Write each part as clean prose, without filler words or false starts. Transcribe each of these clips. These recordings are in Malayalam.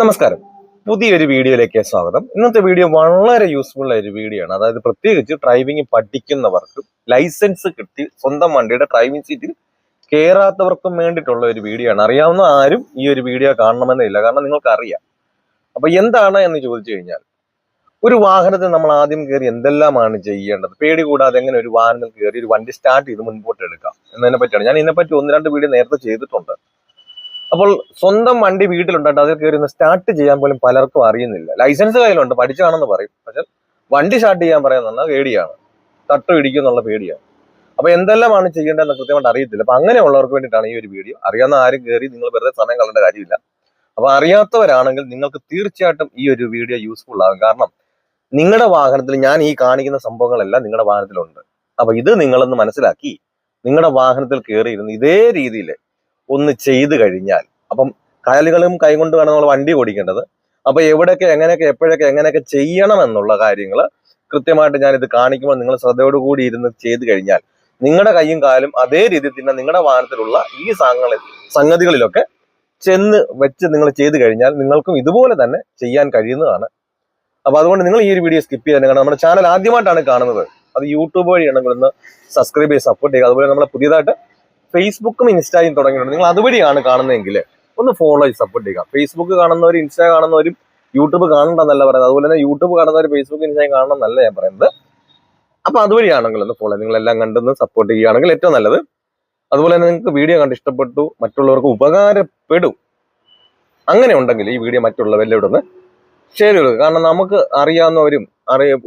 നമസ്കാരം. പുതിയൊരു വീഡിയോയിലേക്ക് സ്വാഗതം. ഇന്നത്തെ വീഡിയോ വളരെ യൂസ്ഫുൾ ആയ ഒരു വീഡിയോ ആണ്. അതായത് പ്രത്യേകിച്ച് ഡ്രൈവിംഗ് പഠിക്കുന്നവർക്കും ലൈസൻസ് കിട്ടി സ്വന്തം വണ്ടിയുടെ ഡ്രൈവിംഗ് സീറ്റിൽ കയറാത്തവർക്കും വേണ്ടിയിട്ടുള്ള ഒരു വീഡിയോ ആണ്. അറിയാവുന്ന ആരും ഈ ഒരു വീഡിയോ കാണണമെന്നില്ല, കാരണം നിങ്ങൾക്ക് അറിയാം. അപ്പൊ എന്താണ് എന്ന് ചോദിച്ചു കഴിഞ്ഞാൽ, ഒരു വാഹനത്തിൽ നമ്മൾ ആദ്യം കയറി എന്തെല്ലാമാണ് ചെയ്യേണ്ടത്, പേടി കൂടാതെ എങ്ങനെ ഒരു വാഹനത്തിൽ കയറി ഒരു വണ്ടി സ്റ്റാർട്ട് ചെയ്ത് മുൻപോട്ട് എടുക്കാം എന്നതിനെ പറ്റിയാണ്. ഞാൻ ഇതിനെപ്പറ്റി 1-2 വീഡിയോ നേരത്തെ ചെയ്തിട്ടുണ്ട്. അപ്പോൾ സ്വന്തം വണ്ടി വീട്ടിലുണ്ടായിട്ട് അതിൽ കയറി ഒന്ന് സ്റ്റാർട്ട് ചെയ്യാൻ പോലും പലർക്കും അറിയുന്നില്ല. ലൈസൻസ് കയ്യിലുണ്ട്, പഠിച്ചാണെന്ന് പറയും, പക്ഷെ വണ്ടി സ്റ്റാർട്ട് ചെയ്യാൻ പറയാൻ പേടിയാണ്, തട്ടു ഇടിക്കും എന്നുള്ള പേടിയാണ്. അപ്പൊ എന്തെല്ലാമാണ് ചെയ്യേണ്ടതെന്ന് കൃത്യമായിട്ട് അറിയത്തില്ല. അപ്പൊ അങ്ങനെയുള്ളവർക്ക് വേണ്ടിയിട്ടാണ് ഈ ഒരു വീഡിയോ. അറിയാവുന്ന ആരും കയറി നിങ്ങൾ വെറുതെ സമയം കളയേണ്ട കാര്യമില്ല. അപ്പൊ അറിയാത്തവരാണെങ്കിൽ നിങ്ങൾക്ക് തീർച്ചയായിട്ടും ഈ ഒരു വീഡിയോ യൂസ്ഫുൾ ആകും. കാരണം നിങ്ങളുടെ വാഹനത്തിൽ ഞാൻ ഈ കാണിക്കുന്ന സംഭവങ്ങളെല്ലാം നിങ്ങളുടെ വാഹനത്തിലുണ്ട്. അപ്പൊ ഇത് നിങ്ങളൊന്ന് മനസ്സിലാക്കി നിങ്ങളുടെ വാഹനത്തിൽ കയറിയിരുന്ന് ഇതേ രീതിയിൽ ഒന്ന് ചെയ്തു കഴിഞ്ഞാൽ, അപ്പം കാലുകളും കൈകൊണ്ട് വേണം നമ്മൾ വണ്ടി ഓടിക്കേണ്ടത്. അപ്പൊ എവിടെയൊക്കെ എങ്ങനെയൊക്കെ എപ്പോഴൊക്കെ എങ്ങനെയൊക്കെ ചെയ്യണം എന്നുള്ള കാര്യങ്ങൾ കൃത്യമായിട്ട് ഞാൻ ഇത് കാണിക്കുമ്പോൾ നിങ്ങൾ ശ്രദ്ധയോടുകൂടി ഇരുന്ന് ചെയ്തു കഴിഞ്ഞാൽ നിങ്ങളുടെ കൈയും കാലും അതേ രീതിയിൽ തന്നെ നിങ്ങളുടെ വാഹനത്തിലുള്ള ഈ സംഗതികളിലൊക്കെ ചെന്ന് വെച്ച് നിങ്ങൾ ചെയ്തു കഴിഞ്ഞാൽ നിങ്ങൾക്കും ഇതുപോലെ തന്നെ ചെയ്യാൻ കഴിയുന്നതാണ്. അപ്പൊ അതുകൊണ്ട് നിങ്ങൾ ഈ ഒരു വീഡിയോ സ്കിപ്പ് ചെയ്യാൻ, കാരണം നമ്മുടെ ചാനൽ ആദ്യമായിട്ടാണ് കാണുന്നത്, അത് യൂട്യൂബ് വഴിയാണെങ്കിൽ ഒന്ന് സബ്സ്ക്രൈബ് ചെയ്ത് സപ്പോർട്ട് ചെയ്യുക. അതുപോലെ നമ്മളെ പുതിയതായിട്ട് ഫേസ്ബുക്കും ഇൻസ്റ്റയും തുടങ്ങിയിട്ടുണ്ട്. നിങ്ങൾ അതുവഴിയാണ് കാണുന്നതെങ്കിൽ ഒന്ന് ഫോളോ ചെയ്ത് സപ്പോർട്ട് ചെയ്യുക. ഫേസ്ബുക്ക് കാണുന്നവരും ഇൻസ്റ്റ കാണുന്നവരും യൂട്യൂബ് കാണണ്ടെന്നല്ല പറയുന്നത്. അതുപോലെ തന്നെ യൂട്യൂബ് കാണുന്നവർ ഫേസ്ബുക്ക് ഇൻസ്റ്റയും കാണണം എന്നല്ല ഞാൻ പറയുന്നത്. അപ്പൊ അതുവഴിയാണെങ്കിൽ ഒന്ന് ഫോളോ, നിങ്ങളെല്ലാം കണ്ടെന്ന് സപ്പോർട്ട് ചെയ്യുകയാണെങ്കിൽ ഏറ്റവും നല്ലത്. അതുപോലെ തന്നെ നിങ്ങൾക്ക് വീഡിയോ കണ്ട് ഇഷ്ടപ്പെട്ടു, മറ്റുള്ളവർക്ക് ഉപകാരപ്പെടും, അങ്ങനെ ഉണ്ടെങ്കിൽ ഈ വീഡിയോ മറ്റുള്ളവരിലോട്ട് ഒന്ന് ഷെയർ ചെയ്യുക. കാരണം നമുക്ക് അറിയാവുന്നവരും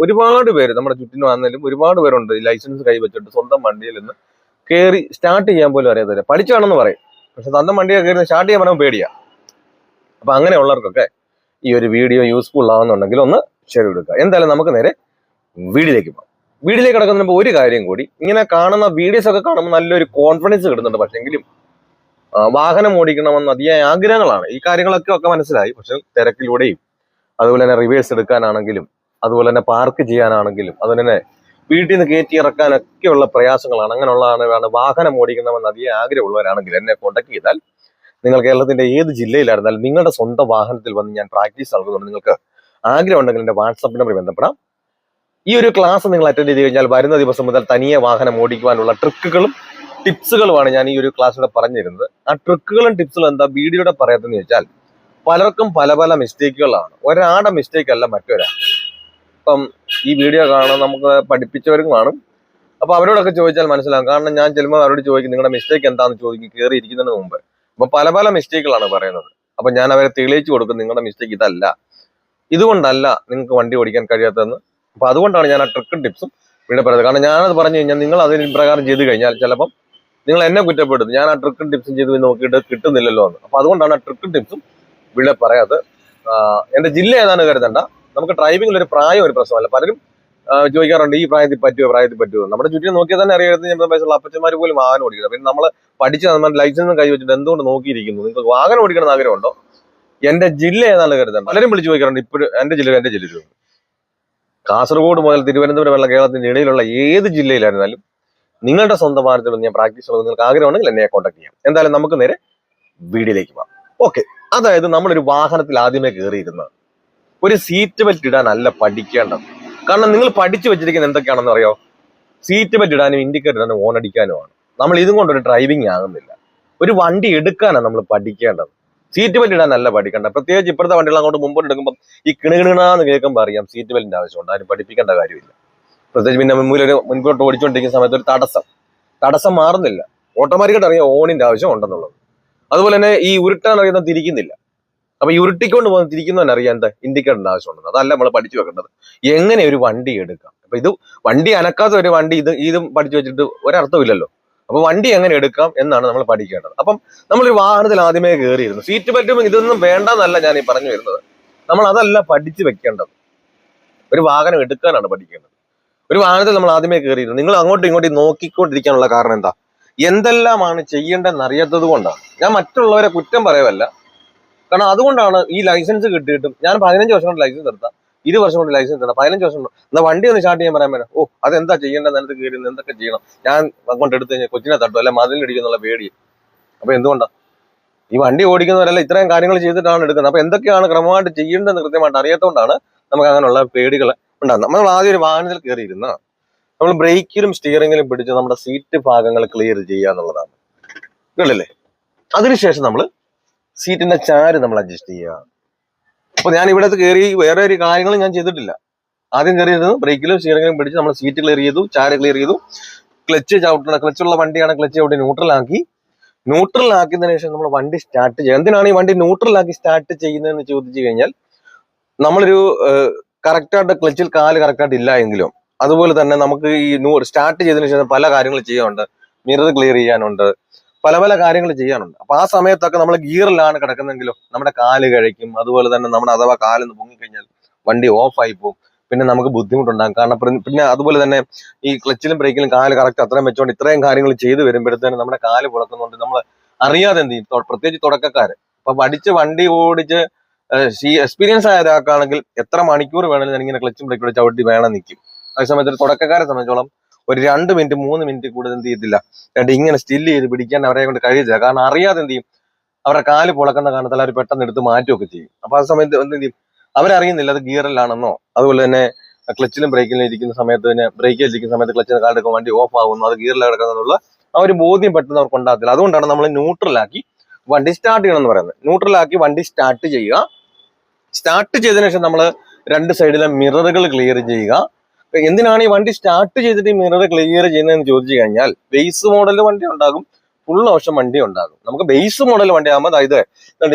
ഒരുപാട് പേര് നമ്മുടെ ചുറ്റിനും വന്നാലും ഒരുപാട് പേരുണ്ട് ലൈസൻസ് കൈവച്ചിട്ട് സ്വന്തം വണ്ടിയിൽ നിന്ന് കയറി സ്റ്റാർട്ട് ചെയ്യാൻ പോലും അറിയാത്തവരെ. പഠിച്ചാണെന്ന് പറയും, പക്ഷെ സ്വന്തം വണ്ടിയെ കയറി സ്റ്റാർട്ട് ചെയ്യാൻ പറയാൻ പേടിയാ. അപ്പൊ അങ്ങനെയുള്ളവർക്കൊക്കെ ഈ ഒരു വീഡിയോ യൂസ്ഫുൾ ആവുന്നുണ്ടെങ്കിൽ ഒന്ന് ഷെയർ കൊടുക്കുക. എന്തായാലും നമുക്ക് നേരെ വീഡിയോയിലേക്ക് പോകാം. വീഡിയോയിലേക്ക് കിടക്കുന്നതിന് മുമ്പ് ഒരു കാര്യം കൂടി, ഇങ്ങനെ കാണുന്ന വീഡിയോസ് ഒക്കെ കാണുമ്പോൾ നല്ലൊരു കോൺഫിഡൻസ് കിട്ടുന്നുണ്ട്. പക്ഷെങ്കിലും വാഹനം ഓടിക്കണമെന്ന് അതിയായ ആഗ്രഹങ്ങളാണ്. ഈ കാര്യങ്ങളൊക്കെ മനസ്സിലായി. പക്ഷെ തിരക്കിലൂടെയും അതുപോലെ തന്നെ റിവേഴ്സ് എടുക്കാനാണെങ്കിലും അതുപോലെ തന്നെ പാർക്ക് ചെയ്യാനാണെങ്കിലും അതുപോലെ തന്നെ വീട്ടിൽ നിന്ന് കയറ്റി ഇറക്കാനൊക്കെയുള്ള പ്രയാസങ്ങളാണ്. അങ്ങനെയുള്ളതാണ് വാഹനം ഓടിക്കണമെന്ന് അധികം ആഗ്രഹമുള്ളവരാണെങ്കിൽ എന്നെ കോൺടാക്ട് ചെയ്താൽ, നിങ്ങൾ കേരളത്തിന്റെ ഏത് ജില്ലയിലായിരുന്നാലും നിങ്ങളുടെ സ്വന്തം വാഹനത്തിൽ വന്ന് ഞാൻ പ്രാക്ടീസ് നൽകുന്നുണ്ട്. നിങ്ങൾക്ക് ആഗ്രഹം ഉണ്ടെങ്കിൽ എന്റെ വാട്സാപ്പ് നമ്പർ ബന്ധപ്പെടാം. ഈ ഒരു ക്ലാസ് നിങ്ങൾ അറ്റൻഡ് ചെയ്ത് കഴിഞ്ഞാൽ വരുന്ന ദിവസം മുതൽ തനിയെ വാഹനം ഓടിക്കുവാനുള്ള ട്രിക്കുകളും ടിപ്സുകളുമാണ് ഞാൻ ഈ ഒരു ക്ലാസ്സിലൂടെ പറഞ്ഞിരുന്നത്. ആ ട്രിക്കുകളും ടിപ്സുകളും എന്താ വീഡിയോയുടെ പറയാത്തെന്ന് വെച്ചാൽ, പലർക്കും പല പല മിസ്റ്റേക്കുകളാണ്. ഒരാളുടെ മിസ്റ്റേക്ക് അല്ല മറ്റൊരാൾ. ഇപ്പം ഈ വീഡിയോ കാണാൻ നമുക്ക് പഠിപ്പിച്ചവരും കാണും. അപ്പൊ അവരോടൊക്കെ ചോദിച്ചാൽ മനസ്സിലാകും. കാരണം ഞാൻ ചിലപ്പോൾ അവരോട് ചോദിക്കും നിങ്ങളുടെ മിസ്റ്റേക്ക് എന്താണെന്ന് ചോദിക്കും കയറി ഇരിക്കുന്നതിന് മുമ്പ്. അപ്പൊ പല പല മിസ്റ്റേക്കുകളാണ് പറയുന്നത്. അപ്പൊ ഞാൻ അവരെ തെളിയിച്ചു കൊടുക്കും നിങ്ങളുടെ മിസ്റ്റേക്ക് ഇതല്ല, ഇതുകൊണ്ടല്ല നിങ്ങൾക്ക് വണ്ടി ഓടിക്കാൻ കഴിയാത്തതെന്ന്. അപ്പൊ അതുകൊണ്ടാണ് ഞാൻ ആ ട്രിക്കും ടിപ്സും ഇവിടെ പറയുന്നത്. കാരണം ഞാനത് പറഞ്ഞു കഴിഞ്ഞാൽ നിങ്ങൾ അതിന് പ്രകാരം ചെയ്ത് കഴിഞ്ഞാൽ ചിലപ്പം നിങ്ങൾ എന്നെ കുറ്റപ്പെടുത്തും, ഞാൻ ആ ട്രിക്കും ടിപ്സും ചെയ്ത് നോക്കിയിട്ട് കിട്ടുന്നില്ലല്ലോ എന്ന്. അപ്പൊ അതുകൊണ്ടാണ് ആ ട്രിക്കും ടിപ്സും ഇവിടെ പറയാത്. എന്റെ ജില്ല ഏതാണ് കരുതണ്ട. നമുക്ക് ഡ്രൈവിംഗിൽ ഒരു പ്രായം ഒരു പ്രശ്നമല്ല. പലരും ചോദിക്കാറുണ്ട് ഈ പ്രായത്തിൽ പറ്റുമോ. നമ്മുടെ ചുറ്റും നോക്കിയാൽ തന്നെ അറിയാത്ത 80 വയസ്സുള്ള അപ്പച്ചന്മാർ പോലും വാഹനം ഓടിക്കുന്നത്. പിന്നെ നമ്മൾ പഠിച്ച് നമ്മൾ ലൈസൻസും കൈവച്ചിട്ട് എന്തുകൊണ്ട് നോക്കിയിരിക്കുന്നു? നിങ്ങൾക്ക് വാഹനം ഓടിക്കണം എന്ന് ആഗ്രഹമുണ്ടോ? എന്റെ ജില്ല ഏതാണ് കരുതണ്ട. പലരും വിളിച്ച് ചോദിക്കാറുണ്ട് ഇപ്പോഴും എന്റെ ജില്ല. കാസർഗോഡ് മുതൽ തിരുവനന്തപുരം വരെ കേരളത്തിന്റെ ഇടയിലുള്ള ഏത് ജില്ലയിലായിരുന്നാലും നിങ്ങളുടെ സ്വന്തം വാഹനത്തിൽ ഞാൻ പ്രാക്ടീസ് ഉള്ളത് നിങ്ങൾക്ക് ആഗ്രഹമുണ്ടെങ്കിൽ എന്നെ കോൺടാക്ട് ചെയ്യാം. എന്തായാലും നമുക്ക് നേരെ വീഡിയോയിലേക്ക് പോകാം. ഓക്കെ, അതായത് നമ്മളൊരു വാഹനത്തിൽ ആദ്യമേ കയറിയിരുന്നത് ഒരു സീറ്റ് ബെൽറ്റ് ഇടാനല്ല പഠിക്കേണ്ടത്. കാരണം നിങ്ങൾ പഠിച്ചു വെച്ചിരിക്കുന്നത് എന്തൊക്കെയാണെന്ന് അറിയോ? സീറ്റ് ബെൽറ്റ് ഇടാനും ഇൻഡിക്കേറ്റർ ഇടാനും ഓൺ അടിക്കാനുമാണ്. നമ്മൾ ഇതും കൊണ്ടൊരു ഡ്രൈവിംഗ് ആകുന്നില്ല. ഒരു വണ്ടി എടുക്കാനാണ് നമ്മൾ പഠിക്കേണ്ടത്, സീറ്റ് ബെൽറ്റ് ഇടാനല്ല പഠിക്കേണ്ടത്. പ്രത്യേകിച്ച് ഇപ്പോഴത്തെ വണ്ടികൾ അങ്ങോട്ട് മുമ്പോട്ട് എടുക്കുമ്പോൾ ഈ കിണുകിണാന്ന് കേൾക്കുമ്പോൾ അറിയാം സീറ്റ് ബെൽറ്റിന്റെ ആവശ്യമുണ്ട്. ആരും പഠിപ്പിക്കേണ്ട കാര്യമില്ല. പ്രത്യേകിച്ച് പിന്നെ മുൻപോട്ട് ഓടിച്ചുകൊണ്ടിരിക്കുന്ന സമയത്ത് ഒരു തടസ്സം മാറുന്നില്ല. ഓട്ടോമാറ്റിക്കായിട്ട് അറിയാം ഓണിന്റെ ആവശ്യം ഉണ്ടെന്നുള്ളത്. അതുപോലെ തന്നെ ഈ ഉരുട്ടാൻ അറിയുന്ന തിരിക്കുന്നില്ല. അപ്പൊ ഈ ഉരുട്ടിക്കൊണ്ട് പോകുന്ന തിരിക്കുന്നവനറിയാം എന്താ ഇൻഡിക്കേറ്ററിന്റെ ആവശ്യമുണ്ടെന്ന്. അതല്ല നമ്മൾ പഠിച്ചു വെക്കേണ്ടത്. എങ്ങനെ ഒരു വണ്ടി എടുക്കാം. അപ്പൊ ഇത് വണ്ടി അനക്കാത്ത ഒരു വണ്ടി ഇതും പഠിച്ചു വെച്ചിട്ട് ഒരർത്ഥമില്ലല്ലോ. അപ്പൊ വണ്ടി എങ്ങനെ എടുക്കാം എന്നാണ് നമ്മൾ പഠിക്കേണ്ടത്. അപ്പം നമ്മളൊരു വാഹനത്തിൽ ആദ്യമേ കയറിയിരുന്നു. സീറ്റ് ബെൽറ്റും ഇതൊന്നും വേണ്ടെന്നല്ല ഞാൻ ഈ പറഞ്ഞു വരുന്നത്. നമ്മൾ അതല്ല പഠിച്ചു വെക്കേണ്ടത്. ഒരു വാഹനം എടുക്കാനാണ് പഠിക്കേണ്ടത്. ഒരു വാഹനത്തിൽ നമ്മൾ ആദ്യമേ കയറിയിരുന്നു. നിങ്ങൾ അങ്ങോട്ടും ഇങ്ങോട്ടും നോക്കിക്കൊണ്ടിരിക്കാനുള്ള കാരണം എന്താ? എന്തെല്ലാമാണ് ചെയ്യേണ്ടതെന്ന് അറിയാത്തത് കൊണ്ടാണ്. ഞാൻ മറ്റുള്ളവരെ കുറ്റം പറയുമല്ല. കാരണം അതുകൊണ്ടാണ് ഈ ലൈസൻസ് കിട്ടിയിട്ടും ഞാൻ 15 വർഷം കൊണ്ട് ലൈസൻസ് എടുത്താൽ 20 വർഷം കൊണ്ട് ലൈസൻസ് എടുത്താൽ 15 വർഷം കൊണ്ട് എന്നാ വണ്ടി ഒന്ന് സ്റ്റാർട്ട് ചെയ്യാൻ പറയാൻ പറ്റും. അതെന്താ ചെയ്യേണ്ടത്, നേരത്തെ കയറി എന്തൊക്കെ ചെയ്യണം, ഞാൻ അങ്ങോട്ട് എടുത്തു കഴിഞ്ഞാൽ കൊച്ചിനെ തട്ടും അല്ലെ മതിലിടിക്കുന്നുള്ള പേടി. അപ്പൊ എന്തുകൊണ്ടാ ഈ വണ്ടി ഓടിക്കുന്നവരല്ല ഇത്രയും കാര്യങ്ങൾ ചെയ്തിട്ടാണ് എടുക്കുന്നത്. അപ്പൊ എന്തൊക്കെയാണ് ക്രമമായിട്ട് ചെയ്യേണ്ടതെന്ന് കൃത്യമായിട്ട് അറിയാത്തതുകൊണ്ടാണ് നമുക്ക് അങ്ങനെയുള്ള പേടികൾ ഉണ്ടാകുന്നത്. നമ്മൾ ആദ്യം ഒരു വാഹനത്തിൽ കയറിയിരുന്ന നമ്മൾ ബ്രേക്കിലും സ്റ്റിയറിംഗിലും പിടിച്ച് നമ്മുടെ സീറ്റ് ഭാഗങ്ങൾ ക്ലിയർ ചെയ്യുക എന്നുള്ളതാണ്. കണ്ടില്ലേ? അതിനുശേഷം നമ്മൾ സീറ്റിന്റെ ചാര് നമ്മൾ അഡ്ജസ്റ്റ് ചെയ്യുക. അപ്പൊ ഞാൻ ഇവിടെ കയറി വേറെ ഒരു കാര്യങ്ങളും ഞാൻ ചെയ്തിട്ടില്ല. ആദ്യം കയറിയിരുന്നത് ബ്രേക്കിലും സ്റ്റിയറിംഗിലും പിടിച്ച് നമ്മൾ സീറ്റ് ക്ലിയർ ചെയ്തു, ചാര് ക്ലിയർ ചെയ്തു, ക്ലച്ച് ചവിട്ടണം, ക്ലച്ചുള്ള വണ്ടിയാണ് ക്ലച്ച് ചവിട്ടി ന്യൂട്രലാക്കിയതിനു ശേഷം നമ്മൾ വണ്ടി സ്റ്റാർട്ട് ചെയ്യുക. എന്തിനാണ് ഈ വണ്ടി ന്യൂട്രലാക്കി സ്റ്റാർട്ട് ചെയ്യുന്നതെന്ന് ചോദിച്ചു കഴിഞ്ഞാൽ, നമ്മളൊരു കറക്റ്റായിട്ട് ക്ലച്ചിൽ കാല് കറക്റ്റായിട്ട് ഇല്ല എങ്കിലും അതുപോലെ തന്നെ നമുക്ക് ഈ സ്റ്റാർട്ട് ചെയ്തതിനു ശേഷം പല കാര്യങ്ങൾ ചെയ്യാനുണ്ട്. മിറർ ക്ലിയർ ചെയ്യാനുണ്ട്, പല പല കാര്യങ്ങൾ ചെയ്യാനുണ്ട്. അപ്പൊ ആ സമയത്തൊക്കെ നമ്മൾ ഗിയറിലാണ് കിടക്കുന്നെങ്കിലോ നമ്മുടെ കാല് കഴിക്കും. അതുപോലെ തന്നെ നമ്മുടെ അഥവാ കാലൊന്ന് പൊങ്ങിക്കഴിഞ്ഞാൽ വണ്ടി ഓഫ് ആയി പോകും. പിന്നെ നമുക്ക് ബുദ്ധിമുട്ടുണ്ടാകും. കാരണം പിന്നെ അതുപോലെ തന്നെ ഈ ക്ലച്ചിലും ബ്രേക്കിലും കാല് കറക്റ്റ് അത്രയും വെച്ചുകൊണ്ട് ഇത്രയും കാര്യങ്ങൾ ചെയ്ത് വരുമ്പോഴത്തേനും നമ്മുടെ കാല് പുളക്കുന്നുണ്ട്. നമ്മൾ അറിയാതെ എന്ത് ചെയ്യും, പ്രത്യേകിച്ച് തുടക്കക്കാര്. അപ്പൊ പഠിച്ച് വണ്ടി ഓടിച്ച് എക്സ്പീരിയൻസ് ആയ ഒരാൾക്കാണെങ്കിൽ എത്ര മണിക്കൂർ വേണമെങ്കിലും ഞാനിങ്ങനെ ക്ലച്ചും ബ്രേക്കും ചവിട്ടി വേണം നിൽക്കും. അതേസമയത്ത് ഒരു തുടക്കക്കാരെ സംബന്ധിച്ചോളം ഒരു 2 മിനിറ്റ് 3 മിനിറ്റ് കൂടുതൽ എന്ത് ചെയ്യത്തില്ല, ഇങ്ങനെ സ്റ്റിൽ ചെയ്ത് പിടിക്കാൻ അവരെ കൊണ്ട് കഴിയില്ല. കാരണം അറിയാതെ എന്ത് ചെയ്യും, അവരുടെ കാല് പുളക്കുന്ന കാരണത്തിൽ അവർ പെട്ടെന്ന് എടുത്ത് മാറ്റുകയൊക്കെ ചെയ്യും. അപ്പൊ ആ സമയത്ത് എന്ത് ചെയ്യും, അവരറിയുന്നില്ല അത് ഗിയറിലാണെന്നോ അതുപോലെ തന്നെ ക്ലച്ചിലും ബ്രേക്കിലും ഇരിക്കുന്ന സമയത്ത് തന്നെ ബ്രേക്കിൽ ഇരിക്കുന്ന സമയത്ത് ക്ലച്ചിന് കാലെടുക്കും വണ്ടി ഓഫ് ആകുന്നു, അത് ഗിയറിൽ കിടക്കുന്നുള്ള ആ ഒരു ബോധ്യം പെട്ടെന്ന് അവർക്ക് ഉണ്ടാകത്തില്ല. അതുകൊണ്ടാണ് നമ്മൾ ന്യൂട്രലാക്കി വണ്ടി സ്റ്റാർട്ട് ചെയ്യണം എന്ന് പറയുന്നത്. ന്യൂട്രലാക്കി വണ്ടി സ്റ്റാർട്ട് ചെയ്യുക. സ്റ്റാർട്ട് ചെയ്തതിനു ശേഷം നമ്മൾ 2 സൈഡിലെ മിററുകൾ ക്ലിയർ ചെയ്യുക. എന്തിനാണ് ഈ വണ്ടി സ്റ്റാർട്ട് ചെയ്തിട്ട് ഈ മിറർ ക്ലിയർ ചെയ്യുന്നതെന്ന് ചോദിച്ചു കഴിഞ്ഞാൽ, ബേസ് മോഡൽ വണ്ടി ഉണ്ടാകും, ഫുൾ ഓപ്ഷൻ വണ്ടി ഉണ്ടാകും. നമുക്ക് ബേസ് മോഡൽ വണ്ടി ആകുമ്പോൾ അതായത്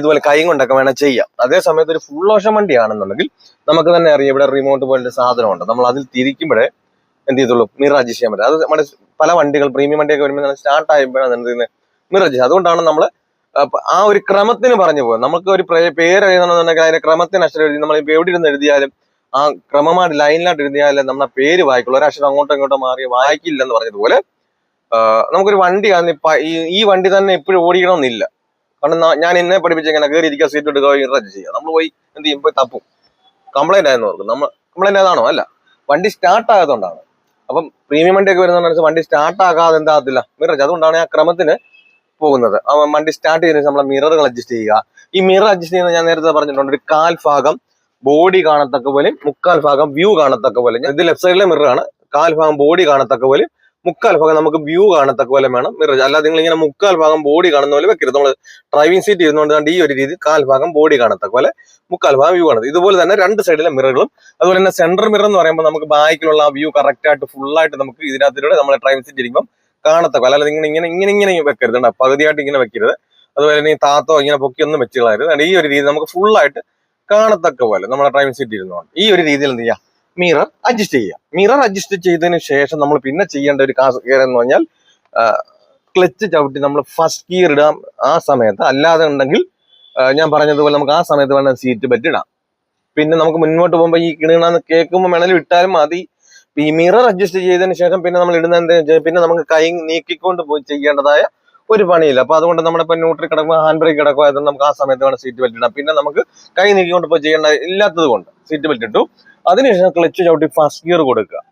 ഇതുപോലെ കൈ കൊണ്ടൊക്കെ വേണം ചെയ്യാം. അതേ സമയത്ത് ഒരു ഫുൾ ഓപ്ഷൻ വണ്ടിയാണെന്നുണ്ടെങ്കിൽ നമുക്ക് തന്നെ അറിയാം, ഇവിടെ റിമോട്ട് പോലത്തെ സാധനമുണ്ട്. നമ്മൾ അതിൽ തിരിക്കുമ്പോഴേ എന്ത് ചെയ്തുള്ളൂ, മിറർ അഡ്ജസ്റ്റ് ചെയ്യാൻ പറ്റും. അത് നമ്മുടെ പല വണ്ടികൾ പ്രീമിയം വണ്ടിയൊക്കെ വരുമ്പോൾ സ്റ്റാർട്ട് ആയപ്പോഴാണ് എന്ത് ചെയ്യുന്നത്, മിറർ അഡ്ജസ്റ്റ്. അതുകൊണ്ടാണ് നമ്മൾ ആ ഒരു ക്രമത്തിന് പറഞ്ഞു പോകുന്നത്. നമുക്ക് ഒരു പേര് എഴുതണമെന്നുണ്ടെങ്കിൽ അതിന്റെ ക്രമത്തിന് അക്ഷരം എഴുതി നമ്മൾ ഇപ്പോൾ എവിടെ ഇരുന്ന് എഴുതിയാലും ആ ക്രമമായിട്ട് ലൈനിലായിട്ട് എഴുതിയാലും നമ്മളെ പേര് വായിക്കുള്ളൂ. ഒരക്ഷരം അങ്ങോട്ടോ ഇങ്ങോട്ടോ മാറി വായിക്കില്ലെന്ന് പറഞ്ഞതുപോലെ നമുക്കൊരു വണ്ടിയാണ് ഈ വണ്ടി തന്നെ എപ്പോഴും ഓടിക്കണമെന്നില്ല. കാരണം ഞാൻ എന്നെ പഠിപ്പിച്ച എങ്ങനെ കയറി ഇരിക്കുക, സീറ്റ് എടുക്കുക, റെസ്റ്റ് ചെയ്യുക. നമ്മൾ പോയി എന്ത് ചെയ്യും, പോയി തപ്പും. കംപ്ലൈന്റ് ആയെന്ന് ഓർക്കും. കംപ്ലൈന്റ് ആയതാണോ? അല്ല, വണ്ടി സ്റ്റാർട്ട് ആകാത്തതുകൊണ്ടാണ്. അപ്പം പ്രീമിയം വണ്ടിയൊക്കെ വരുന്നതെന്ന് വണ്ടി സ്റ്റാർട്ട് ആകാതെ എന്താകത്തില്ല, മിറർ. അതുകൊണ്ടാണ് ആ ക്രമത്തിന് പോകുന്നത്. വണ്ടി സ്റ്റാർട്ട് ചെയ്യുന്ന നമ്മൾ മിററുകൾ അഡ്ജസ്റ്റ് ചെയ്യുക. ഈ മിറർ അഡ്ജസ്റ്റ് ചെയ്യുന്നത് ഞാൻ നേരത്തെ പറഞ്ഞിട്ടുണ്ട്, ഒരു 1/4 ഭാഗം ബോഡി കാണത്തക്ക പോലെ 3/4 ഭാഗം വ്യൂ കാണത്തക്ക പോലെ. ഇത് ലെഫ്റ്റ് സൈഡിലെ മിററാണ്. 1/4 ഭാഗം ബോഡി കാണത്തക്ക പോലെ, 3/4 ഭാഗം നമുക്ക് വ്യൂ കാണത്തക്ക പോലെ വേണം മിറർ. അല്ലാതെ നിങ്ങൾ ഇങ്ങനെ 3/4 ഭാഗം ബോഡി കാണുന്ന പോലെ വെക്കരുത്. നമ്മൾ ഡ്രൈവിംഗ് സീറ്റ് ഇരുന്നുകൊണ്ട് ഈ ഒരു രീതി 1/4 ഭാഗം ബോഡി കാണത്തക്ക പോലെ, 3/4 ഭാഗം വ്യൂ കാണുന്നത്. ഇതുപോലെ തന്നെ 2 സൈഡിലെ മിററുകളും. അതുപോലെ തന്നെ സെന്റർ മിറർ എന്ന് പറയുമ്പോൾ നമുക്ക് ബാക്കിലുള്ള ആ വ്യൂ കറക്റ്റ് ആയിട്ട് ഫുള്ളായിട്ട് നമുക്ക് ഇതിനകത്തിലൂടെ നമ്മളെ ഡ്രൈവിംഗ് സീറ്റ് ഇരിക്കുമ്പോൾ കാണത്തക്ക. അല്ലാതെ ഇങ്ങനെ വെക്കരുത്, പകുതിയായിട്ട് ഇങ്ങനെ വെക്കരുത്. അതുപോലെ തന്നെ ഈ താത്തോ ഇങ്ങനെ പൊക്കിയൊന്നും വെച്ച് കളയരുത്. ഈ ഒരു രീതി നമുക്ക് ഫുള്ളായിട്ട് കാണത്തക്ക പോലെ നമ്മളെ ഡ്രൈവിംഗ് സീറ്റ് ഇരുന്നോണ്ട് ഈ ഒരു രീതിയിൽ എന്ത് ചെയ്യുക, മിറർ അഡ്ജസ്റ്റ് ചെയ്യുക. മിറർ അഡ്ജസ്റ്റ് ചെയ്തതിന് ശേഷം നമ്മൾ പിന്നെ ചെയ്യേണ്ട ഒരു കാര്യം എന്ന് പറഞ്ഞാൽ, ക്ലച്ച് ചവിട്ടി നമ്മൾ ഫസ്റ്റ് ഗിയർ ഇടാം ആ സമയത്ത്. അല്ലാതെ ഉണ്ടെങ്കിൽ ഞാൻ പറഞ്ഞതുപോലെ നമുക്ക് ആ സമയത്ത് വേണം സീറ്റ് ബെൽറ്റ് ഇടാം. പിന്നെ നമുക്ക് മുന്നോട്ട് പോകുമ്പോൾ ഈ കിണുകിണെന്ന് കേൾക്കുമ്പോൾ വേണമെങ്കിലും ഇട്ടാലും മതി. ഈ മിറർ അഡ്ജസ്റ്റ് ചെയ്തതിന് ശേഷം പിന്നെ നമ്മൾ ഇടുന്ന എന്താ, പിന്നെ നമുക്ക് കൈ നീക്കിക്കൊണ്ട് പോയി ചെയ്യേണ്ടതായ ഒരു പണിയില്ല. അപ്പൊ അതുകൊണ്ട് നമ്മളിപ്പോ ന്യൂട്രൽ കിടക്കുമ്പോൾ ഹാൻഡ് ബ്രേക്ക് കിടക്കുക, നമുക്ക് ആ സമയത്ത് വേണം സീറ്റ് ബെൽറ്റ് ഇടാം. പിന്നെ നമുക്ക് കൈ നീക്കിക്കൊണ്ട് പോയി ചെയ്യേണ്ട ഇല്ലാത്തത് കൊണ്ട് സീറ്റ് ബെൽറ്റ് ഇട്ടു. അതിനുശേഷം ക്ലച്ച് ചവിട്ടി ഫസ്റ്റ് ഗിയർ കൊടുക്കുക.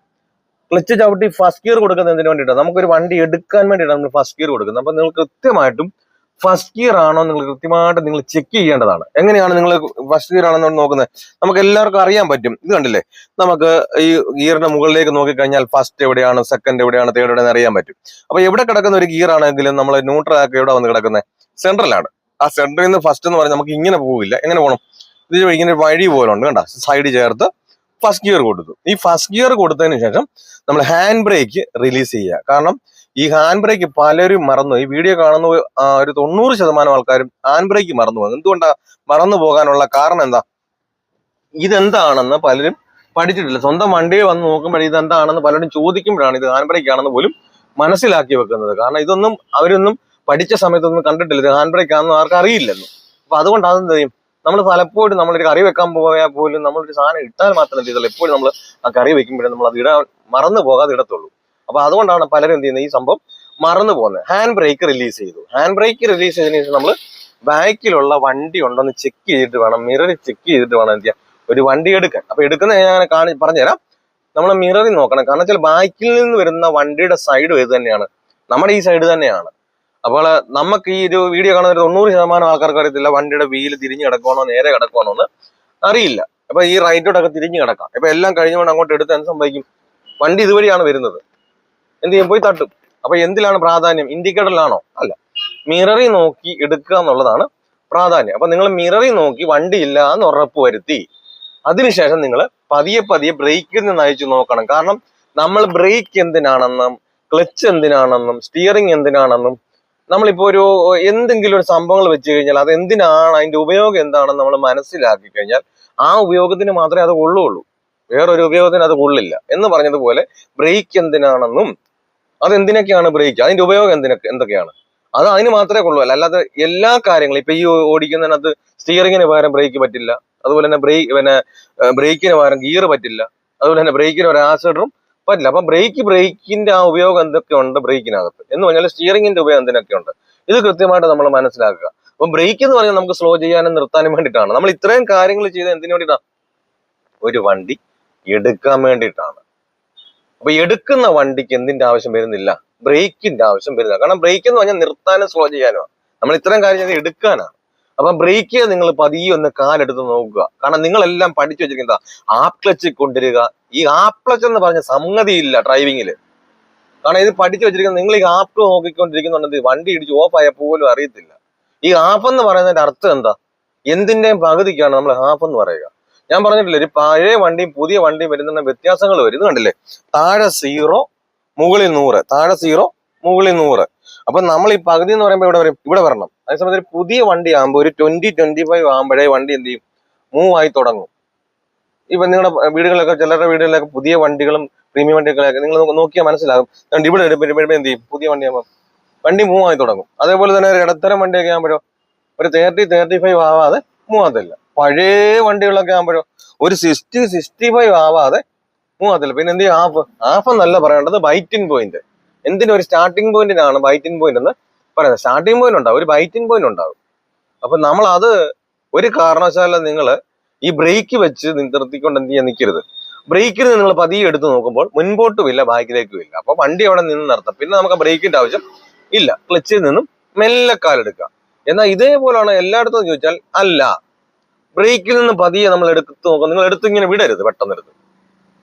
ക്ലച്ച് ചവിട്ടി ഫസ്റ്റ് ഗിയർ കൊടുക്കുന്നത് എന്തിനു വേണ്ടിയിട്ടാണ്, നമുക്കൊരു വണ്ടി എടുക്കാൻ വേണ്ടിയിട്ടാണ് നമ്മൾ ഫസ്റ്റ് ഗിയർ കൊടുക്കുന്നത്. അപ്പൊ നിങ്ങൾ കൃത്യമായിട്ടും ഫസ്റ്റ് ഗിയർ ആണോ നിങ്ങൾ കൃത്യമായിട്ട് നിങ്ങൾ ചെക്ക് ചെയ്യേണ്ടതാണ്. എങ്ങനെയാണ് നിങ്ങൾ ഫസ്റ്റ് ഗിയർ ആണെന്ന് നോക്കുന്നത്? നമുക്ക് എല്ലാവർക്കും അറിയാൻ പറ്റും. ഇത് കണ്ടില്ലേ, നമുക്ക് ഈ ഗിയറിന്റെ മുകളിലേക്ക് നോക്കിക്കഴിഞ്ഞാൽ ഫസ്റ്റ് എവിടെയാണ്, സെക്കൻഡ് എവിടെയാണ്, തേർഡ് എവിടെയാണ് അറിയാൻ പറ്റും. അപ്പൊ എവിടെ കിടക്കുന്ന ഒരു ഗിയർ ആണെങ്കിലും നമ്മൾ ന്യൂട്രൽ ആക്കി എവിടെ വന്ന് കിടക്കുന്നത്, സെൻട്രലാണ്. ആ സെൻട്രൽ നിന്ന് ഫസ്റ്റ് എന്ന് പറഞ്ഞാൽ നമുക്ക് ഇങ്ങനെ പോവില്ല. എങ്ങനെ പോകണം, ഇത് ഇങ്ങനെ വഴി പോലെ ഉണ്ട്, കണ്ട സൈഡ് ചേർത്ത് ഫസ്റ്റ് ഗിയർ കൊടുത്തു. ഈ ഫസ്റ്റ് ഗിയർ കൊടുത്തതിന് ശേഷം നമ്മൾ ഹാൻഡ് ബ്രേക്ക് റിലീസ് ചെയ്യുക. കാരണം ഈ ഹാൻഡ് ബ്രേക്ക് പലരും മറന്നു. ഈ വീഡിയോ കാണുന്ന ഒരു 90% ആൾക്കാരും ഹാൻഡ് ബ്രേക്ക് മറന്നു പോകും. എന്തുകൊണ്ടാ മറന്നു പോകാനുള്ള കാരണം എന്താ, ഇതെന്താണെന്ന് പലരും പഠിച്ചിട്ടില്ല. സ്വന്തം വണ്ടിയെ വന്ന് നോക്കുമ്പോൾ ഇതെന്താണെന്ന് പലരും ചോദിക്കുമ്പോഴാണ് ഇത് ഹാൻഡ് ബ്രേക്ക് ആണെന്ന് പോലും മനസ്സിലാക്കി വെക്കുന്നത്. കാരണം ഇതൊന്നും അവരൊന്നും പഠിച്ച സമയത്തൊന്നും കണ്ടിട്ടില്ല, ഇത് ഹാൻഡ് ബ്രേക്ക് ആണെന്ന് ആർക്കും അറിയില്ലെന്ന്. അപ്പൊ അതുകൊണ്ട് അതെന്ത് ചെയ്യും, നമ്മൾ പലപ്പോഴും നമ്മളൊരു കറി വെക്കാൻ പോയാൽ പോലും നമ്മളൊരു സാധനം ഇട്ടാൽ മാത്രമേ ചെയ്തുള്ളൂ. എപ്പോഴും നമ്മൾ ആ കറി വെക്കുമ്പോഴേ നമ്മൾ അത് ഇടാൻ മറന്നു പോകാതെ ഇടത്തുള്ളൂ. അപ്പൊ അതുകൊണ്ടാണ് പലരും എന്ത് ചെയ്യുന്നത്, ഈ സംഭവം മറന്നു പോകുന്നത്. ഹാൻഡ് ബ്രേക്ക് റിലീസ് ചെയ്തു. ഹാൻഡ് ബ്രേക്ക് റിലീസ് ചെയ്തതിനു ശേഷം നമ്മൾ ബാക്കിലുള്ള വണ്ടി ഉണ്ടോന്ന് ചെക്ക് ചെയ്തിട്ട് വേണം, മിററിൽ ചെക്ക് ചെയ്തിട്ട് വേണം എന്ത് ചെയ്യാൻ, ഒരു വണ്ടി എടുക്കാൻ. അപ്പൊ എടുക്കുന്ന ഞാൻ പറഞ്ഞുതരാം. നമ്മൾ മിററിൽ നോക്കണം. കാരണം വെച്ചാൽ ബാക്കിൽ നിന്ന് വരുന്ന വണ്ടിയുടെ സൈഡ് ഏത് തന്നെയാണ്, നമ്മുടെ ഈ സൈഡ് തന്നെയാണ്. അപ്പോൾ നമുക്ക് ഈ ഒരു വീഡിയോ കാണുന്ന ഒരു 90% ആൾക്കാർക്ക് അറിയത്തില്ല വണ്ടിയുടെ വീല് തിരിഞ്ഞ് കിടക്കുവാണോ നേരെ കിടക്കുവാണോ എന്ന് അറിയില്ല. അപ്പൊ ഈ റൈറ്റോട്ടൊക്കെ തിരിഞ്ഞ് കിടക്കാം. ഇപ്പൊ എല്ലാം കഴിഞ്ഞുകൊണ്ട് അങ്ങോട്ട് എടുത്ത് എന്ത് സംഭവിക്കും? വണ്ടി ഇതുവഴിയാണ് വരുന്നത്, എന്ത് ചെയ്യും? പോയി തട്ടും. അപ്പൊ എന്തിലാണ് പ്രാധാന്യം? ഇൻഡിക്കേറ്ററിലാണോ? അല്ല, മിററിൽ നോക്കി എടുക്കുക എന്നുള്ളതാണ് പ്രാധാന്യം. അപ്പൊ നിങ്ങൾ മിററിൽ നോക്കി വണ്ടി ഇല്ല എന്ന് ഉറപ്പ് വരുത്തി അതിനുശേഷം നിങ്ങൾ പതിയെ പതിയെ ബ്രേക്കിൽ നിന്ന് അയച്ചു നോക്കണം. കാരണം നമ്മൾ ബ്രേക്ക് എന്തിനാണെന്നും ക്ലച്ച് എന്തിനാണെന്നും സ്റ്റിയറിംഗ് എന്തിനാണെന്നും നമ്മളിപ്പോ ഒരു എന്തെങ്കിലും ഒരു സംഭവങ്ങൾ വെച്ച് കഴിഞ്ഞാൽ അത് എന്തിനാണ്, അതിന്റെ ഉപയോഗം എന്താണെന്ന് നമ്മൾ മനസ്സിലാക്കി കഴിഞ്ഞാൽ ആ ഉപയോഗത്തിന് മാത്രമേ അത് കൊള്ളുള്ളൂ, വേറൊരു ഉപയോഗത്തിന് അത് കൊള്ളില്ല. എന്ന് പറഞ്ഞതുപോലെ ബ്രേക്ക് എന്തിനാണെന്നും അതെന്തിനൊക്കെയാണ് ബ്രേക്ക്, അതിന്റെ ഉപയോഗം എന്തൊക്കെയാണ്, അത് അതിന് മാത്രമേ കൊള്ളുവല്ല. അല്ലാതെ എല്ലാ കാര്യങ്ങളും ഇപ്പൊ ഈ ഓടിക്കുന്നതിനകത്ത് സ്റ്റിയറിങ്ങിന് പകരം ബ്രേക്ക് പറ്റില്ല, അതുപോലെ തന്നെ ബ്രേക്കിന് പകരം ഗിയർ പറ്റില്ല, അതുപോലെ തന്നെ ബ്രേക്കിന് ഒരു ആക്സിലറേറ്ററും പറ്റില്ല. അപ്പൊ ബ്രേക്കിന്റെ ആ ഉപയോഗം എന്തൊക്കെയുണ്ട് ബ്രേക്കിനകത്ത് എന്ന് പറഞ്ഞാൽ സ്റ്റിയറിംഗിന്റെ ഉപയോഗം എന്തിനൊക്കെയുണ്ട്, ഇത് കൃത്യമായിട്ട് നമ്മൾ മനസ്സിലാക്കുക. അപ്പൊ ബ്രേക്ക് എന്ന് പറഞ്ഞാൽ നമുക്ക് സ്ലോ ചെയ്യാനും നിർത്താനും വേണ്ടിയിട്ടാണ്. നമ്മൾ ഇത്രയും കാര്യങ്ങൾ ചെയ്ത് എന്തിനു വേണ്ടിയിട്ടാണ്? ഒരു വണ്ടി എടുക്കാൻ വേണ്ടിയിട്ടാണ്. അപ്പൊ എടുക്കുന്ന വണ്ടിക്ക് എന്തിന്റെ ആവശ്യം വരുന്നില്ല? ബ്രേക്കിന്റെ ആവശ്യം വരുന്നില്ല. കാരണം ബ്രേക്ക് എന്ന് പറഞ്ഞാൽ നിർത്താനും സ്ലോ ചെയ്യാനുമാണ്. നമ്മൾ ഇത്രയും കാര്യം ചെയ്ത് എടുക്കാനാണ്. അപ്പൊ ബ്രേക്ക് നിങ്ങൾ പതിയെ ഒന്ന് കാലെടുത്ത് നോക്കുക. കാരണം നിങ്ങളെല്ലാം പഠിച്ചു വെച്ചിരിക്കുന്നത് ആപ്പ് ക്ലച്ച് കൊണ്ടുവരിക. ഈ ആപ്പ് ക്ലച്ച് എന്ന് പറഞ്ഞ സംഗതിയില്ല ഡ്രൈവിങ്ങില്. കാരണം ഇത് പഠിച്ചു വെച്ചിരിക്കുന്നത് നിങ്ങൾ ഈ ആപ്പ് നോക്കിക്കൊണ്ടിരിക്കുന്നുണ്ടെങ്കിൽ വണ്ടി ഇടിച്ച് ഓഫ് ആയ പോലും അറിയത്തില്ല. ഈ ഹാഫ് എന്ന് പറയുന്നതിന്റെ അർത്ഥം എന്താ? എന്തിന്റെയും പകുതിക്കാണ് നമ്മൾ ഹാഫ് എന്ന് പറയുക. ഞാൻ പറഞ്ഞിട്ടില്ല, ഒരു പഴയ വണ്ടിയും പുതിയ വണ്ടിയും വരുന്ന വ്യത്യാസങ്ങൾ വരും. ഇത് കണ്ടില്ലേ, താഴെ 0 മുകളിൽ 100, താഴെ 0 മുകളിൽ 100. അപ്പൊ നമ്മൾ ഈ പകുതി എന്ന് പറയുമ്പോൾ ഇവിടെ വരണം. അതേസമയത്ത് ഒരു പുതിയ വണ്ടി ആകുമ്പോൾ ഒരു 20-25 ആകുമ്പോഴേ വണ്ടി എന്ത് ചെയ്യും? മൂവ് ആയി തുടങ്ങും. ഇപ്പൊ നിങ്ങളുടെ വീടുകളിലൊക്കെ, ചിലരുടെ വീടുകളിലൊക്കെ പുതിയ വണ്ടികളും പ്രീമിയം വണ്ടികളൊക്കെ നിങ്ങൾ നോക്കിയാൽ മനസ്സിലാകും. ഇവിടെ എന്ത് ചെയ്യും? പുതിയ വണ്ടിയാകുമ്പോൾ വണ്ടി മൂവ് ആയി തുടങ്ങും. അതേപോലെ തന്നെ ഒരു ഇടത്തരം വണ്ടിയൊക്കെ ആകുമ്പോഴോ ഒരു 30-35 ആവാതെ മൂവ് ആകത്തില്ല. പഴയ വണ്ടികളൊക്കെ ആകുമ്പോഴോ ഒരു 60-65 ആവാതെ മൂവ് ആകത്തില്ല. പിന്നെ എന്ത് ചെയ്യും? ഹാഫ് എന്നല്ല പറയേണ്ടത്, ബൈറ്റിംഗ് പോയിന്റ്. എന്തിനും ഒരു സ്റ്റാർട്ടിംഗ് പോയിന്റിനാണ് ബൈറ്റിംഗ് പോയിന്റ് എന്ന് പറയുന്നത്. സ്റ്റാർട്ടിംഗ് പോയിന്റ് ഉണ്ടാവും, ഒരു ബൈറ്റിംഗ് പോയിന്റ് ഉണ്ടാവും. അപ്പൊ നമ്മൾ അത് ഒരു കാരണവശാലും നിങ്ങൾ ഈ ബ്രേക്ക് വെച്ച് നിർത്തിക്കൊണ്ട് എന്ത് ചെയ്യാൻ നിൽക്കരുത്. ബ്രേക്കിൽ നിങ്ങൾ പതിയെ എടുത്ത് നോക്കുമ്പോൾ മുൻപോട്ടും ഇല്ല ബാക്കിലേക്കും ഇല്ല. അപ്പൊ വണ്ടി അവിടെ നിന്ന് നിർത്താം. പിന്നെ നമുക്ക് ബ്രേക്കിന്റെ ആവശ്യം ഇല്ല. ക്ലച്ചിൽ നിന്നും മെല്ലെ കാലെടുക്കാം. എന്നാൽ ഇതേപോലെയാണ് എല്ലായിടത്തും ചോദിച്ചാൽ അല്ല. ബ്രേക്കിൽ നിന്ന് പതിയെ നമ്മൾ എടുത്ത് നോക്കാം. നിങ്ങൾ എടുത്ത് ഇങ്ങനെ വിടരുത്, പെട്ടെന്ന് എടുത്ത്.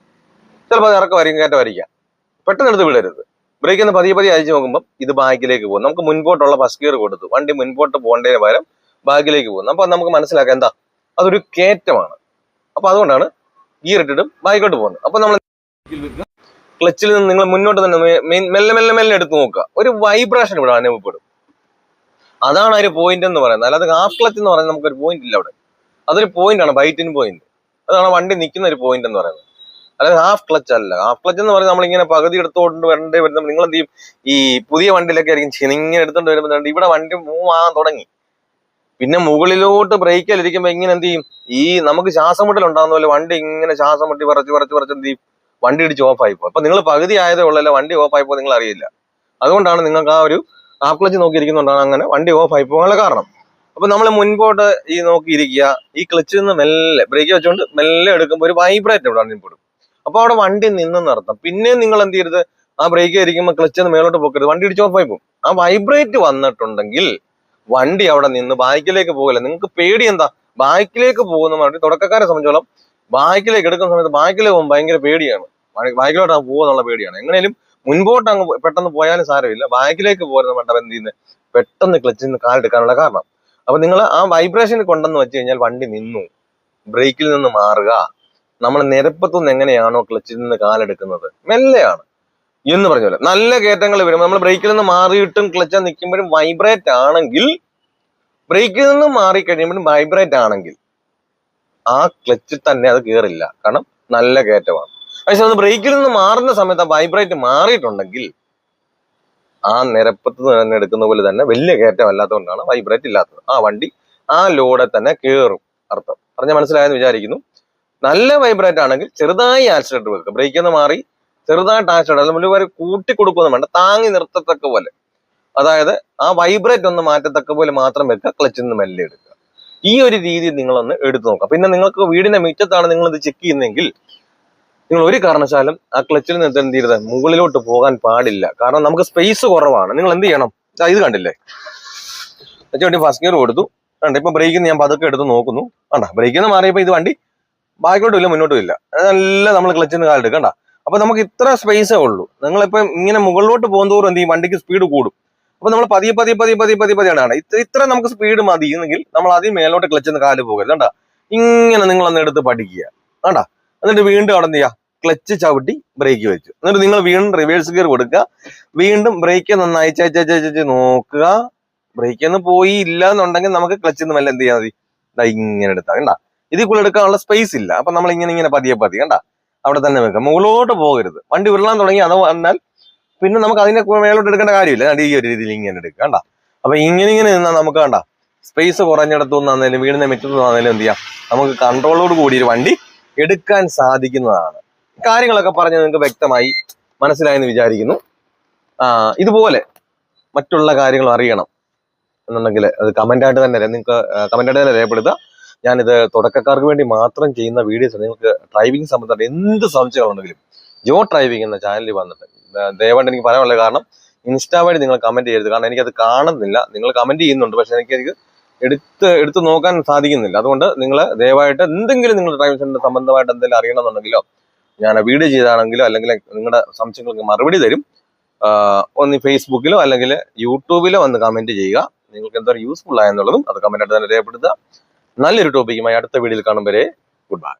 ചിലപ്പോൾ അത് ഇറക്കമായിരിക്കും, കയറ്റമായിരിക്കാം. പെട്ടെന്ന് എടുത്ത് വിടരുത്. ബ്രേക്കിൽ നിന്ന് പതിയെ അയച്ചു നോക്കുമ്പോൾ ഇത് ബാക്കിലേക്ക് പോകും. നമുക്ക് മുൻപോട്ടുള്ള ഫസ്റ്റ് ഗിയർ കൊടുത്തു വണ്ടി മുൻപോട്ട് പോകേണ്ടതിന് പകരം ബാക്കിലേക്ക് പോകുന്നു. അപ്പൊ നമുക്ക് മനസ്സിലാക്കാം എന്താ, അതൊരു കയറ്റമാണ്. അപ്പൊ അതുകൊണ്ടാണ് ഗിയർ ഇട്ടിട്ടും ബാക്കിലോട്ട് പോകുന്നത്. അപ്പൊ നമ്മൾ ക്ലച്ചിൽ നിന്ന് നിങ്ങൾ മുന്നോട്ട് തന്നെ മെല്ലെ എടുത്ത് നോക്കുക. ഒരു വൈബ്രേഷൻ ഇവിടെ അനുഭവപ്പെടും. അതാണ് ഒരു പോയിന്റ് എന്ന് പറയുന്നത്. അല്ലാതെ ഹാഫ് ക്ലച്ച് എന്ന് പറയുന്നത് നമുക്കൊരു പോയിന്റ് ഇല്ല അവിടെ. അതൊരു പോയിന്റ് ആണ്, ബൈറ്റിൻ പോയിന്റ്. അതാണ് വണ്ടി നിൽക്കുന്ന ഒരു പോയിന്റ് എന്ന് പറയുന്നത്. അതായത് ഹാഫ് ക്ലച്ച് അല്ല. ഹാഫ് ക്ലച്ച് എന്ന് പറയുന്നത് നമ്മളിങ്ങനെ പകുതി എടുത്തോണ്ട് വരുമ്പോൾ നിങ്ങൾ എന്ത് ചെയ്യും? ഈ പുതിയ വണ്ടിയിലൊക്കെ ആയിരിക്കും ഇങ്ങനെ എടുത്തോണ്ട് വരുമ്പോൾ ഇവിടെ വണ്ടി മൂവ് ആകാൻ തുടങ്ങി. പിന്നെ മുകളിലോട്ട് ബ്രേക്കിലിരിക്കുമ്പോ ഇങ്ങനെ എന്ത് ചെയ്യും? ഈ നമുക്ക് ശ്വാസം മുട്ടൽ ഉണ്ടാകുന്ന പോലെ വണ്ടി ഇങ്ങനെ ശ്വാസം മുട്ടി വിറച്ച് എന്ത് ചെയ്യും? വണ്ടി ഇടിച്ച് ഓഫ് ആയിപ്പോ. അപ്പൊ നിങ്ങൾ പകുതി ആയതേ ഉള്ളല്ലോ വണ്ടി ഓഫ് ആയിപ്പോ നിങ്ങൾ അറിയില്ല. അതുകൊണ്ടാണ് നിങ്ങൾക്ക് ആ ഒരു ഹാഫ് ക്ലച്ച് നോക്കിയിരിക്കുന്നുണ്ടാണ് അങ്ങനെ വണ്ടി ഓഫ് ആയി പോകാനുള്ള കാരണം. അപ്പൊ നമ്മൾ മുൻപോട്ട് ഈ നോക്കിയിരിക്കുക. ഈ ക്ലച്ചിൽ നിന്ന് മെല്ലെ ബ്രേക്ക് വെച്ചുകൊണ്ട് മെല്ലെ എടുക്കുമ്പോൾ ഒരു വൈബ്രേറ്റ് ഇവിടെ അനുഭവപ്പെടും. അപ്പൊ അവിടെ വണ്ടി നിന്നെന്ന് അർത്ഥം. പിന്നെ നിങ്ങൾ എന്ത് ചെയ്യരുത്? ആ ബ്രേക്ക് ഇരിക്കുമ്പോൾ ക്ലച്ചിൽ നിന്ന് മേലോട്ട് പോക്കരുത്, വണ്ടി ഇടിച്ച് ഓഫ് ആയി പോകും. ആ വൈബ്രേറ്റ് വന്നിട്ടുണ്ടെങ്കിൽ വണ്ടി അവിടെ നിന്ന് ബാക്കിലേക്ക് പോകില്ല. നിങ്ങൾക്ക് പേടി എന്താ? ബാക്കിലേക്ക് പോകുന്ന വണ്ടി തുടക്കക്കാരെ സംബന്ധിച്ചോളം ബാക്കിലേക്ക് എടുക്കുന്ന സമയത്ത് ബാക്കിലേക്ക് പോകുമ്പോൾ ഭയങ്കര പേടിയാണ്. ബാക്കിലോട്ട് പോകുന്നുള്ള പേടിയാണ്. എങ്ങനെയും മുൻപോട്ട് അങ്ങ് പെട്ടെന്ന് പോയാലും സാരമില്ല, ബാക്കിലേക്ക് പോകുന്ന വണ്ടി എന്ത് ചെയ്യുന്നത്? പെട്ടെന്ന് ക്ലച്ചിൽ നിന്ന് കാലെടുക്കാനുള്ള കാരണം. അപ്പൊ നിങ്ങൾ ആ വൈബ്രേഷൻ കൊണ്ടെന്ന് വെച്ച് കഴിഞ്ഞാൽ വണ്ടി നിന്നു. ബ്രേക്കിൽ നിന്ന് മാറുക. നമ്മൾ നിരപ്പത്തുനിന്ന് എങ്ങനെയാണോ ക്ലച്ചിൽ നിന്ന് കാലെടുക്കുന്നത് മെല്ലെയാണ് എന്ന് പറഞ്ഞ പോലെ. നല്ല കയറ്റങ്ങൾ വരുമ്പോൾ നമ്മൾ ബ്രേക്കിൽ നിന്ന് മാറിയിട്ടും ക്ലച്ച് നിൽക്കുമ്പോഴും വൈബ്രേറ്റ് ആണെങ്കിൽ, ബ്രേക്കിൽ നിന്ന് മാറി കഴിയുമ്പോഴും വൈബ്രേറ്റ് ആണെങ്കിൽ ആ ക്ലച്ചിൽ തന്നെ അത് കയറില്ല. കാരണം നല്ല കയറ്റമാണ്. പക്ഷെ അത് ബ്രേക്കിൽ നിന്ന് മാറുന്ന സമയത്ത് ആ വൈബ്രേറ്റ് മാറിയിട്ടുണ്ടെങ്കിൽ ആ നിരപ്പത്ത് തന്നെ എടുക്കുന്ന പോലെ തന്നെ വലിയ കയറ്റം അല്ലാത്തതുകൊണ്ടാണ് വൈബ്രേറ്റ് ഇല്ലാത്തത്. ആ വണ്ടി ആ ലോഡെ തന്നെ കയറും. അർത്ഥം പറഞ്ഞാൽ മനസ്സിലായെന്ന് വിചാരിക്കുന്നു. നല്ല വൈബ്രേറ്റ് ആണെങ്കിൽ ചെറുതായി ആക്സിലേറ്റർ വെക്കുക. ബ്രേക്കിൽ നിന്ന് മാറി ചെറുതായിട്ട് ആക്സിലേറ്റർ, അല്ലെങ്കിൽ ഒരു കൂട്ടി കൊടുക്കൊന്നും വേണ്ട, താങ്ങി നിർത്തത്തക്ക പോലെ. അതായത് ആ വൈബ്രേറ്റ് ഒന്ന് മാറ്റത്തക്ക പോലെ മാത്രം വെക്കുക. ക്ലച്ചിൽ നിന്ന് മെല്ലെ എടുക്കുക. ഈ ഒരു രീതി നിങ്ങളൊന്ന് എടുത്തു നോക്കാം. പിന്നെ നിങ്ങൾക്ക് വീടിന്റെ മുറ്റത്താണ് നിങ്ങൾ ഇത് ചെക്ക് ചെയ്യുന്നതെങ്കിൽ നിങ്ങൾ ഒരു കാരണവശാലും ആ ക്ലച്ചിൽ നിന്ന് എന്ത് ചെയ്യരുത്? മുകളിലോട്ട് പോകാൻ പാടില്ല. കാരണം നമുക്ക് സ്പേസ് കുറവാണ്. നിങ്ങൾ എന്ത് ചെയ്യണം? ഇത് കണ്ടില്ലേ, വണ്ടി ഫസ്റ്റ് ഗിയർ കൊടുത്തു. കണ്ട ഇപ്പൊ ബ്രേക്കിൽ ഞാൻ പതുക്കെ എടുത്ത് നോക്കുന്നു. കണ്ട ബ്രേക്കിൽ നിന്ന് മാറിയപ്പോ ഇത് വണ്ടി ബാക്കോട്ടും ഇല്ല മുന്നോട്ടും ഇല്ല, നല്ല നമ്മൾ ക്ലച്ചിന് കാലെടുക്കണ്ട. അപ്പൊ നമുക്ക് ഇത്ര സ്പേസേ ഉള്ളൂ. നിങ്ങളിപ്പോ ഇങ്ങനെ മുകളിലോട്ട് പോകുന്നതോറും എന്ത് ചെയ്യും, വണ്ടിക്ക് സ്പീഡ് കൂടും. അപ്പൊ നമ്മൾ പതിയാണ് ഇത്ര നമുക്ക് സ്പീഡ് മതി എന്നെങ്കിൽ നമ്മൾ ആദ്യം മേലോട്ട് ക്ലച്ചിന് കാല് പോകരുത്. കണ്ട ഇങ്ങനെ നിങ്ങൾ അന്ന് എടുത്ത് പഠിക്കുക. കണ്ട എന്നിട്ട് വീണ്ടും അവിടെ എന്ത് ചെയ്യുക, ക്ലച്ച് ചവിട്ടി ബ്രേക്ക് വെച്ചു. എന്നിട്ട് നിങ്ങൾ വീണ്ടും റിവേഴ്സ് ഗിയർ കൊടുക്കുക. വീണ്ടും ബ്രേക്ക് നന്നായി ചാച്ച് നോക്കുക. ബ്രേക്ക് ഒന്ന് പോയി ഇല്ല എന്നുണ്ടെങ്കിൽ നമുക്ക് ക്ലച്ചിൽ നിന്ന് മെല്ലെ എന്ത് ചെയ്യാൽ മതി, ഇങ്ങനെ എടുത്താൽ. കണ്ട ഇതിൽ കൂടെ എടുക്കാനുള്ള സ്പേസ് ഇല്ല. അപ്പൊ നമ്മൾ ഇങ്ങനെ പതിയെ കണ്ട അവിടെ തന്നെ വെക്കുക. മുകളിലോട്ട് പോകരുത്. വണ്ടി ഉരുളാൻ തുടങ്ങി അത് വന്നാൽ പിന്നെ നമുക്ക് അതിനെ മേലോട്ട് എടുക്കേണ്ട കാര്യമില്ല. ഈ ഒരു രീതിയിൽ ഇങ്ങനെ എടുക്കുക. കണ്ട അപ്പൊ ഇങ്ങനെ നിന്നാൽ നമുക്ക് കണ്ട സ്പേസ് കുറഞ്ഞെടുത്തുനിന്നാന്നേലും വീടിനെ മെറ്റുന്നതാണേലും എന്ത് ചെയ്യാം, നമുക്ക് കൺട്രോളോട് കൂടി ഒരു വണ്ടി എടുക്കാൻ സാധിക്കുന്നതാണ്. കാര്യങ്ങളൊക്കെ പറഞ്ഞ് നിങ്ങൾക്ക് വ്യക്തമായി മനസ്സിലായെന്ന് വിചാരിക്കുന്നു. ഇതുപോലെ മറ്റുള്ള കാര്യങ്ങൾ അറിയണം എന്നുണ്ടെങ്കിൽ അത് കമന്റായിട്ട് തന്നെ നിങ്ങൾക്ക് കമന്റായിട്ട് തന്നെ രേഖപ്പെടുത്തുക. ഞാനിത് തുടക്കക്കാർക്ക് വേണ്ടി മാത്രം ചെയ്യുന്ന വീഡിയോസ്. നിങ്ങൾക്ക് ഡ്രൈവിംഗ് സംബന്ധമായിട്ട് എന്ത് സംശയങ്ങളുണ്ടെങ്കിലും ജോ ഡ്രൈവിംഗ് എന്ന ചാനലിൽ വന്നിട്ട് ദയവായിട്ട് എനിക്ക് പറയാനുള്ള കാരണം, ഇൻസ്റ്റാ വഴി നിങ്ങൾ കമന്റ് ചെയ്യരുത്. കാരണം എനിക്കത് കാണുന്നില്ല. നിങ്ങൾ കമന്റ് ചെയ്യുന്നുണ്ട്, പക്ഷെ എനിക്ക് എടുത്ത് നോക്കാൻ സാധിക്കുന്നില്ല. അതുകൊണ്ട് നിങ്ങൾ ദയവായിട്ട് എന്തെങ്കിലും നിങ്ങൾ ഡ്രൈവിംഗ് സെന്റർ സംബന്ധമായിട്ട് എന്തെങ്കിലും അറിയണമെന്നുണ്ടെങ്കിലോ, ഞാൻ വീഡിയോ ചെയ്താണെങ്കിലോ അല്ലെങ്കിൽ നിങ്ങളുടെ സംശയങ്ങൾക്ക് മറുപടി തരും. ഒന്ന് ഫേസ്ബുക്കിലോ അല്ലെങ്കിൽ യൂട്യൂബിലോ വന്ന് കമന്റ് ചെയ്യുക. നിങ്ങൾക്ക് എന്തോ യൂസ്ഫുൾ ആയെന്നുള്ളതും അത് കമന്റ് ആയിട്ട് തന്നെ രേഖപ്പെടുത്തുക. നല്ലൊരു ടോപ്പിക്കുമായി അടുത്ത വീഡിയോയിൽ കാണും വരെ ഗുഡ് ബൈ.